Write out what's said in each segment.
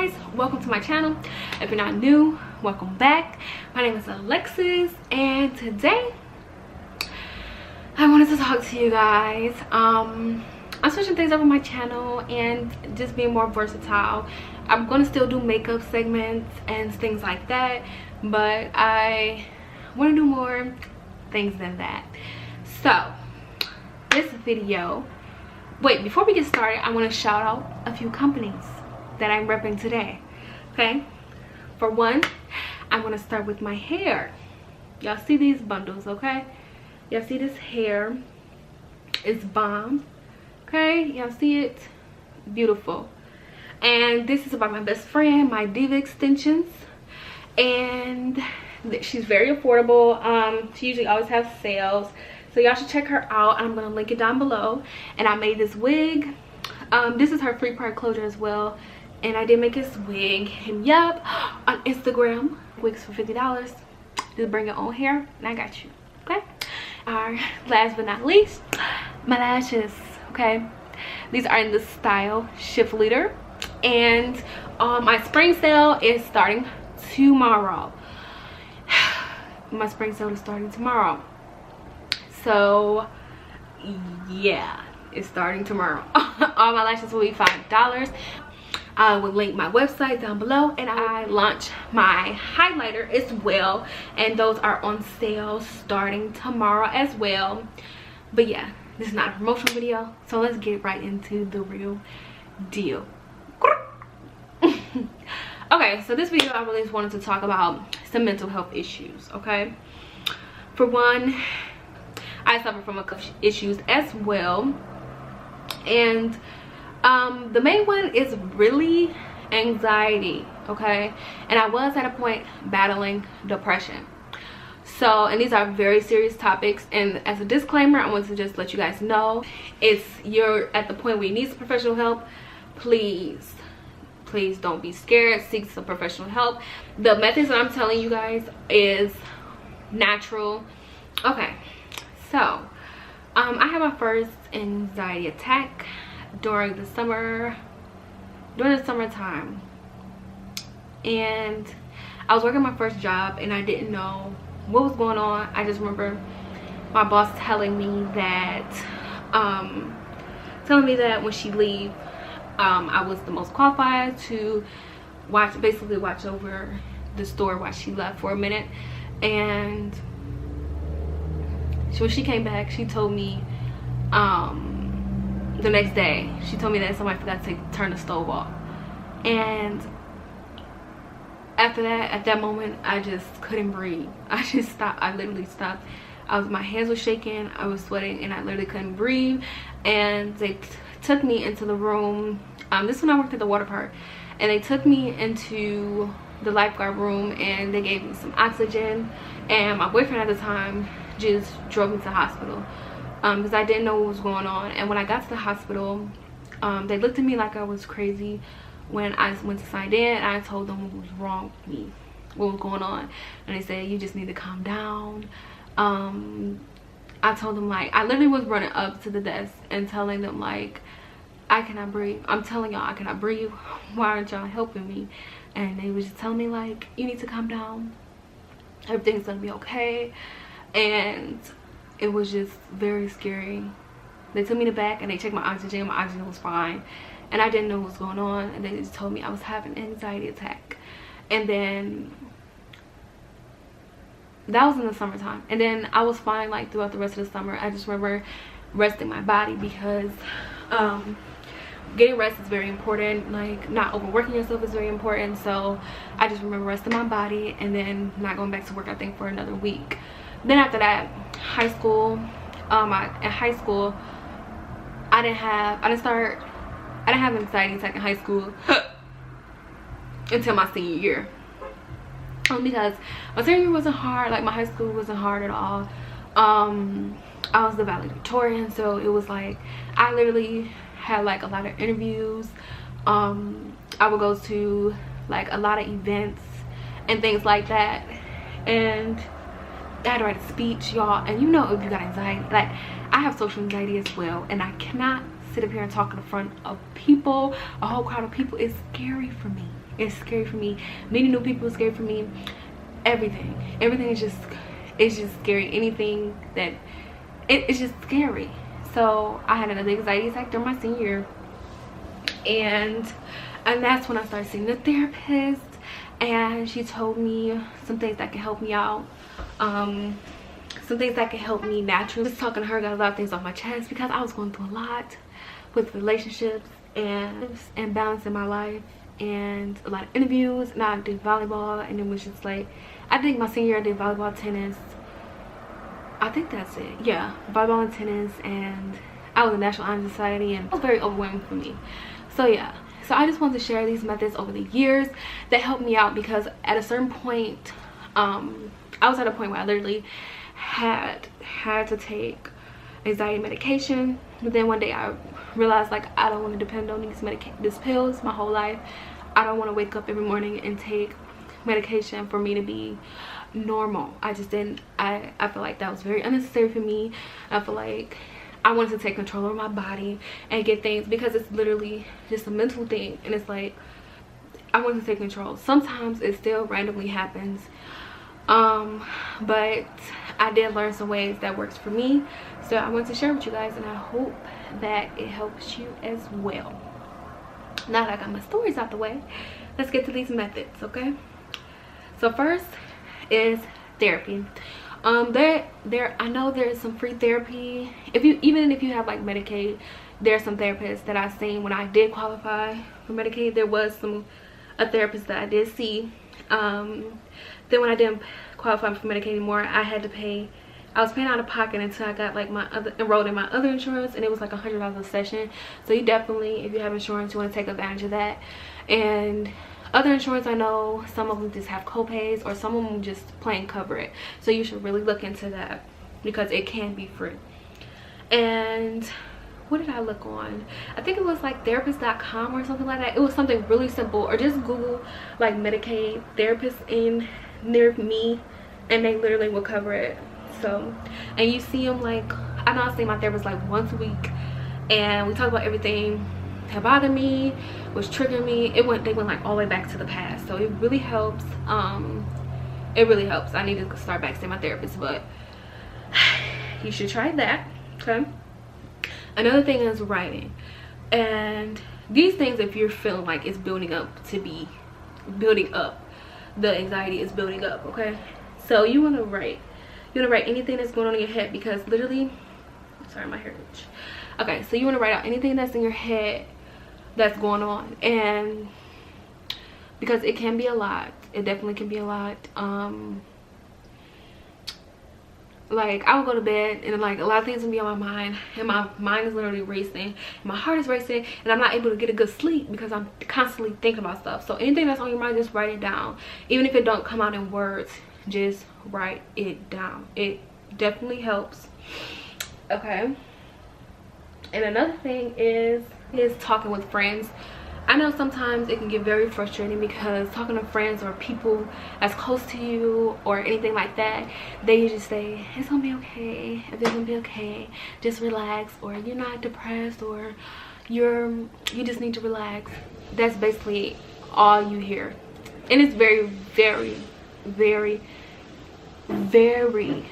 guys, welcome to my channel. If you're not new, welcome back. My name is Alexis, and today I wanted to talk to you guys. I'm switching things up on my channel and just being more versatile. I'm gonna still do makeup segments and things like that, but I want to do more things than that. So this video, wait, before we get started, I want to shout out a few companies that I'm repping today. Okay, for one, I'm going to start with my hair. Y'all see these bundles? Okay, y'all see this hair? It's bomb. Okay, y'all see it? Beautiful. And this is by my best friend, my Diva Extensions, and she's very affordable. She usually always has sales, so y'all should check her out. I'm gonna link it down below. And I made this wig. This is her 3-part closure as well, and I did make this wig. And yup, on Instagram, wigs for $50. Just bring your own hair and I got you. Okay, last but not least, my lashes. Okay, these are in the style Shift Leader, and my spring sale is starting tomorrow. My spring sale is starting tomorrow, so yeah, it's starting tomorrow. All my lashes will be $5. I will link my website down below, and I launch my highlighter as well, and those are on sale starting tomorrow as well. But yeah, this is not a promotional video, so let's get right into the real deal. Okay, so this video I really just wanted to talk about some mental health issues. Okay, for one, I suffer from a couple issues as well, and the main one is really anxiety. Okay, and I was at a point battling depression. So, and these are very serious topics, and as a disclaimer, I want to just let you guys know, if you're at the point where you need some professional help, please don't be scared. Seek some professional help. The methods that I'm telling you guys is natural. Okay, so I had my first anxiety attack during the summertime, and I was working my first job and I didn't know what was going on. I just remember my boss telling me that when she leave, I was the most qualified to basically watch over the store while she left for a minute. And when she came back, she told me the next day, she told me that somebody forgot to turn the stove off. And after that, at that moment, I just couldn't breathe. I just stopped. I literally stopped. My hands were shaking, I was sweating, and I literally couldn't breathe. And they took me into the room. This is when I worked at the water park, and they took me into the lifeguard room, and they gave me some oxygen, and my boyfriend at the time just drove me to the hospital because I didn't know what was going on. And when I got to the hospital, they looked at me like I was crazy when I went to sign in, and I told them what was wrong with me, what was going on, and they said, you just need to calm down. I told them, like, I literally was running up to the desk and telling them, like, I cannot breathe. I'm telling y'all, I cannot breathe. Why aren't y'all helping me? And they was just telling me, like, you need to calm down. Everything's gonna be okay. And it was just very scary. They took me to the back and they checked my oxygen. My oxygen was fine. And I didn't know what was going on. And they just told me I was having an anxiety attack. And then that was in the summertime, and then I was fine like throughout the rest of the summer. I just remember resting my body, because getting rest is very important. Like, not overworking yourself is very important. So I just remember resting my body and then not going back to work, I think, for another week. Then after that, high school, at high school, I didn't have an anxiety attack in high school until my senior year. Because my senior year wasn't hard. Like, my high school wasn't hard at all. I was the valedictorian, so it was like I literally had like a lot of interviews. I would go to like a lot of events and things like that, and I had to write a speech, y'all. And you know, if you got anxiety, like, I have social anxiety as well, and I cannot sit up here and talk in front of people, a whole crowd of people. It's scary for me. is scary for me. Meeting new people is scary for me. Everything is just, it's just scary. Anything that it's just scary. So I had another anxiety attack during my senior year, and that's when I started seeing the therapist, and she told me some things that can help me out, some things that can help me naturally. Just talking to her got a lot of things off my chest because I was going through a lot with relationships and balancing my life, and a lot of interviews, and I did volleyball, and it was just like, I think my senior year I did volleyball, tennis, I think that's it. Yeah, volleyball and tennis, and I was in National Honor Society, and it was very overwhelming for me. So yeah, so I just wanted to share these methods over the years that helped me out, because at a certain point, I was at a point where I literally had to take anxiety medication. But then one day I realized, like, I don't want to depend on these pills my whole life. I don't want to wake up every morning and take medication for me to be normal. I just didn't. I feel like that was very unnecessary for me. I feel like I wanted to take control of my body and get things, because it's literally just a mental thing, and it's like I wanted to take control. Sometimes it still randomly happens, but I did learn some ways that works for me, so I want to share with you guys, and I hope that it helps you as well. Now that I got my stories out the way, let's get to these methods. Okay, so first is therapy. I know there's some free therapy. Even if you have like Medicaid, there's some therapists that I've seen. When I did qualify for Medicaid, there was a therapist that I did see. Then when I didn't qualify for Medicaid anymore, I had to pay. I was paying out of pocket until I got like enrolled in my other insurance, and it was like $100 a session. So you definitely, if you have insurance, you want to take advantage of that. And other insurance, I know some of them just have co-pays, or some of them just plain cover it. So you should really look into that, because it can be free. And what did I look on? I think it was like therapist.com or something like that. It was something really simple. Or just Google like Medicaid therapist in near me, and they literally will cover it. So, and you see them, like, I know I see my therapist like once a week, and we talk about everything that bothered me, was triggering me. They went like all the way back to the past. So it really helps. It really helps. I need to start back seeing my therapist, but you should try that. Okay, another thing is writing. And these things, if you're feeling like it's building up, the anxiety is building up. Okay, so you want to write. You want to write anything that's going on in your head, because literally, sorry, my hair itch. Okay, so you want to write out anything that's in your head that's going on, and because it can be a lot. It definitely can be a lot. Like, I would go to bed and like a lot of things will be on my mind, and my mind is literally racing, and my heart is racing, and I'm not able to get a good sleep because I'm constantly thinking about stuff. So anything that's on your mind, just write it down. Even if it don't come out in words, just write it down. It definitely helps. Okay, and another thing is talking with friends. I know sometimes it can get very frustrating, because talking to friends or people as close to you or anything like that, they usually say it's gonna be okay, if it's gonna be okay, just relax, or you're not depressed, or you just need to relax. That's basically all you hear, and it's very, very, very, very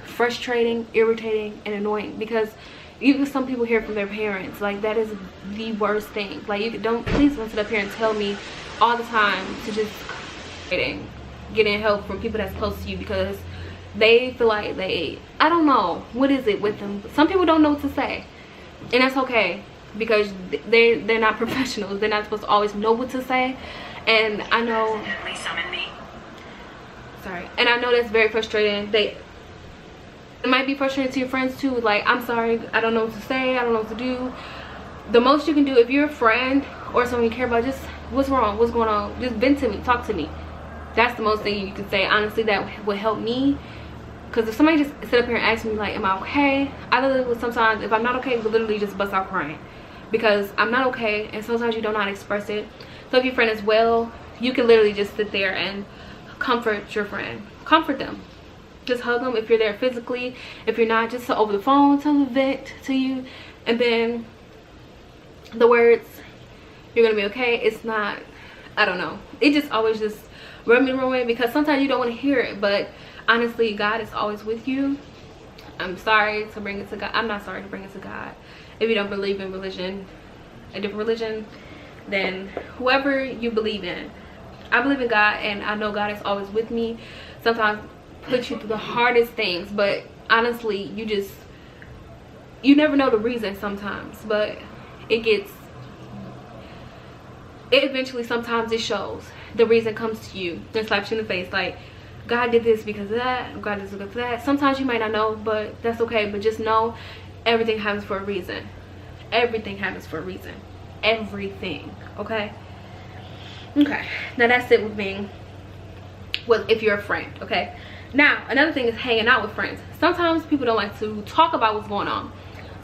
frustrating, irritating, and annoying, because even some people hear from their parents. Like, that is the worst thing. Like, you don't, please don't sit up here and tell me all the time to just getting help from people that's close to you, because they feel like I don't know what is it with them. Some people don't know what to say, and that's okay, because they're not professionals. They're not supposed to always know what to say. And I know, sorry, and I know that's very frustrating. It might be frustrating to your friends too. Like, I'm sorry, I don't know what to say, I don't know what to do. The most you can do, if you're a friend or someone you care about, just what's wrong, what's going on, just vent to me, talk to me. That's the most thing you can say. Honestly, that would help me. Because if somebody just sit up here and ask me like, am I okay, I literally, sometimes if I'm not okay, I literally just bust out crying, because I'm not okay, and sometimes you don't know how to express it. So if your friend is well, you can literally just sit there and comfort your friend, comfort them. Just hug them if you're there physically. If you're not, just over the phone, tell them to vent to you, and then the words, you're gonna be okay. It's not I don't know, it just always just rubbed me the wrong way, because sometimes you don't want to hear it, but honestly, God is always with you. I'm sorry to bring it to God. I'm not sorry to bring it to God. If you don't believe in religion, a different religion, then whoever you believe in, I believe in God, and I know God is always with me. Sometimes put you through the hardest things, but honestly, you never know the reason sometimes, but it eventually, sometimes it shows. The reason comes to you and slaps you in the face, like, God did this because of that, God did this because of that. Sometimes you might not know, but that's okay. But just know, everything happens for a reason. Everything happens for a reason. Everything. Okay? Okay. Now that's it with being, well, if you're a friend. Okay? Now, another thing is hanging out with friends. Sometimes people don't like to talk about what's going on.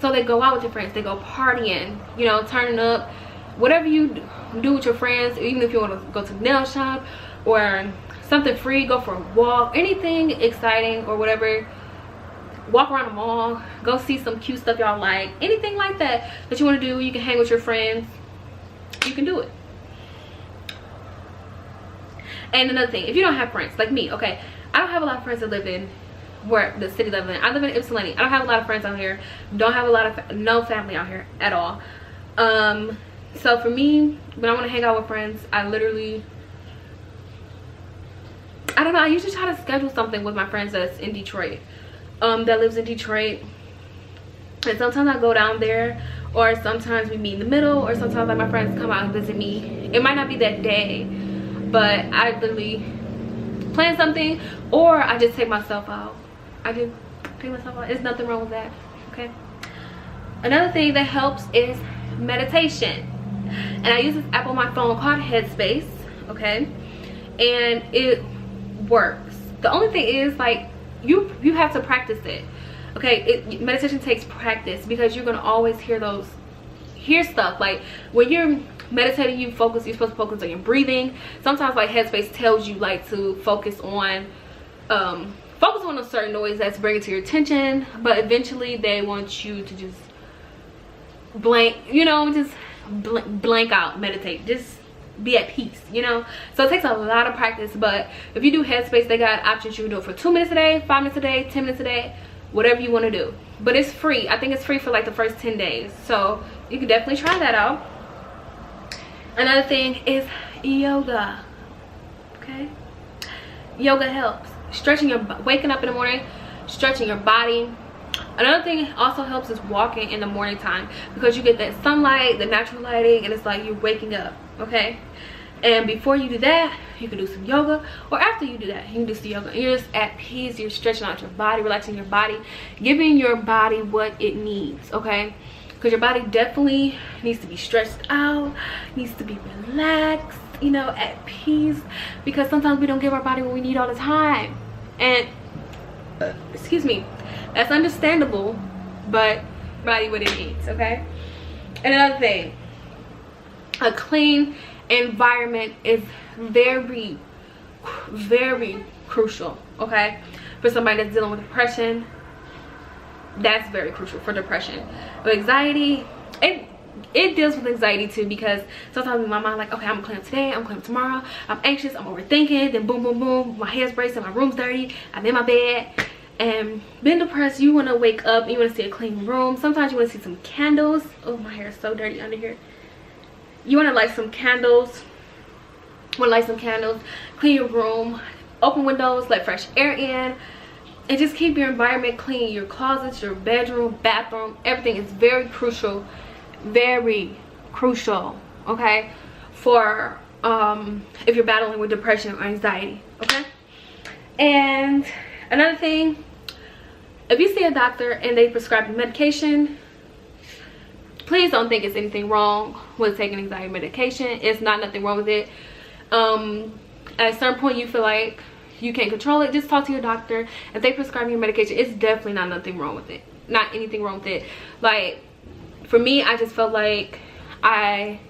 So they go out with their friends. They go partying, you know, turning up. Whatever you do with your friends, even if you want to go to the nail shop or something free, go for a walk, anything exciting or whatever, walk around the mall, go see some cute stuff y'all like, anything like that you want to do, you can hang with your friends, you can do it. And another thing, if you don't have friends like me, okay, I don't have a lot of friends that live in where the city live in. I live in Ypsilanti. I don't have a lot of friends out here, don't have a lot of no family out here at all. So for me, when I want to hang out with friends, I literally, I don't know, I usually try to schedule something with my friends that's in Detroit, that lives in Detroit. And sometimes I go down there, or sometimes we meet in the middle, or sometimes like my friends come out and visit me. It might not be that day, but I literally plan something, or I just take myself out. I do take myself out. There's nothing wrong with that, okay? Another thing that helps is meditation. And I use this app on my phone called Headspace, okay? And it works. The only thing is, like, you have to practice it, okay? Meditation takes practice, because you're gonna always hear stuff. Like when you're meditating, you're supposed to focus on your breathing. Sometimes like Headspace tells you like to focus on a certain noise that's bringing to your attention, but eventually they want you to just blank, you know, just blank out, meditate, just be at peace, you know. So it takes a lot of practice, but if you do Headspace, they got options. You can do it for 2 minutes a day, 5 minutes a day, 10 minutes a day, whatever you want to do. But it's free. I think it's free for like the first 10 days, so you can definitely try that out. Another thing is yoga, okay? Yoga helps. Stretching waking up in the morning, stretching your body. Another thing also helps is walking in the morning time, because you get that sunlight, the natural lighting, and it's like you're waking up, okay? And before you do that, you can do some yoga, or after you do that, you can do some yoga. And you're just at peace, you're stretching out your body, relaxing your body, giving your body what it needs, okay? Because your body definitely needs to be stretched out, needs to be relaxed, you know, at peace, because sometimes we don't give our body what we need all the time. And excuse me, that's understandable, but body what it needs, okay? Another thing, a clean environment is very, very crucial, okay? For somebody that's dealing with depression, that's very crucial for depression. But anxiety, it deals with anxiety too, because sometimes in my mind, like, okay, I'm gonna clean up today, I'm gonna clean up tomorrow, I'm anxious, I'm overthinking, then boom, boom, boom, my hair's racing, my room's dirty, I'm in my bed. And being depressed, you want to wake up, you want to see a clean room. Sometimes you want to see some candles. Oh, my hair is so dirty under here. You want to light some candles. Clean your room, open windows, let fresh air in, and just keep your environment clean. Your closets, your bedroom, bathroom, everything is very crucial, okay, for if you're battling with depression or anxiety, okay? And another thing, if you see a doctor and they prescribe you medication, please don't think it's anything wrong with taking anxiety medication. It's not nothing wrong with it. At a certain point you feel like you can't control it, just talk to your doctor. If they prescribe you medication, it's definitely not nothing wrong with it. Not anything wrong with it. Like for me, I just felt like I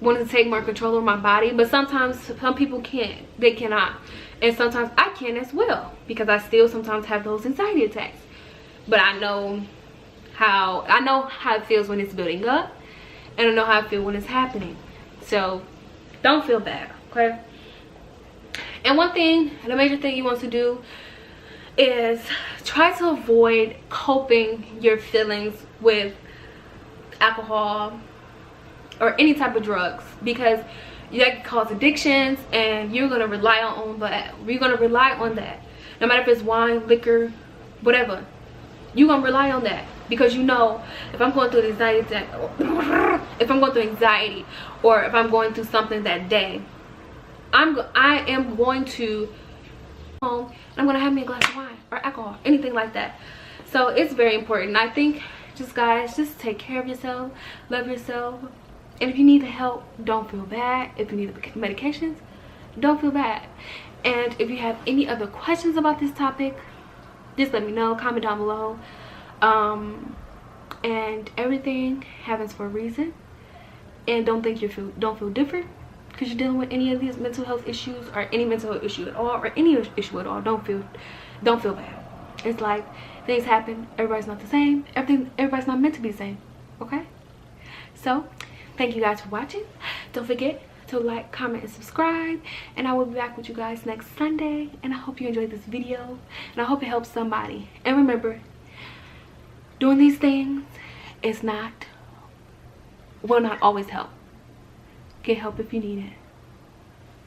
wanted to take more control over my body, but sometimes some people can't, they cannot, and sometimes I can as well, because I still sometimes have those anxiety attacks. But I know how it feels when it's building up, and I know how I feel when it's happening. So Don't feel bad, okay? And one thing, and a major thing you want to do is try to avoid coping your feelings with alcohol or any type of drugs, because that can cause addictions, and you're gonna rely on that. You're gonna rely on that, no matter if it's wine, liquor, whatever. You're gonna rely on that, because you know, if I'm going through anxiety, if I'm going through anxiety, or if I'm going through something that day, I am going to home and I'm gonna have me a glass of wine or alcohol, anything like that. So it's very important. I think, just guys, just take care of yourself, love yourself, and if you need the help, don't feel bad. If you need the medications, don't feel bad. And if you have any other questions about this topic, just let me know, comment down below. And everything happens for a reason, and don't feel different because you're dealing with any of these mental health issues, or any mental health issue at all, or any issue at all. Don't feel bad. It's like, things happen, everybody's not the same, everybody's not meant to be the same, okay? So thank you guys for watching. Don't forget to like, comment, and subscribe, and I will be back with you guys next Sunday. And I hope you enjoyed this video, and I hope it helps somebody. And remember, doing these things will not always help. Get help if you need it.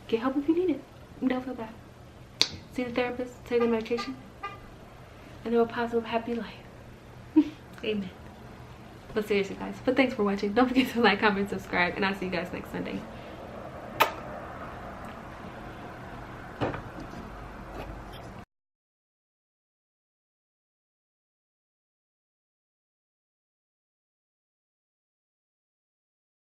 Get help if you need it. Don't feel bad. See the therapist, take the medication, and live a positive, happy life. Amen. But seriously, guys, but thanks for watching. Don't forget to like, comment, subscribe, and I'll see you guys next Sunday.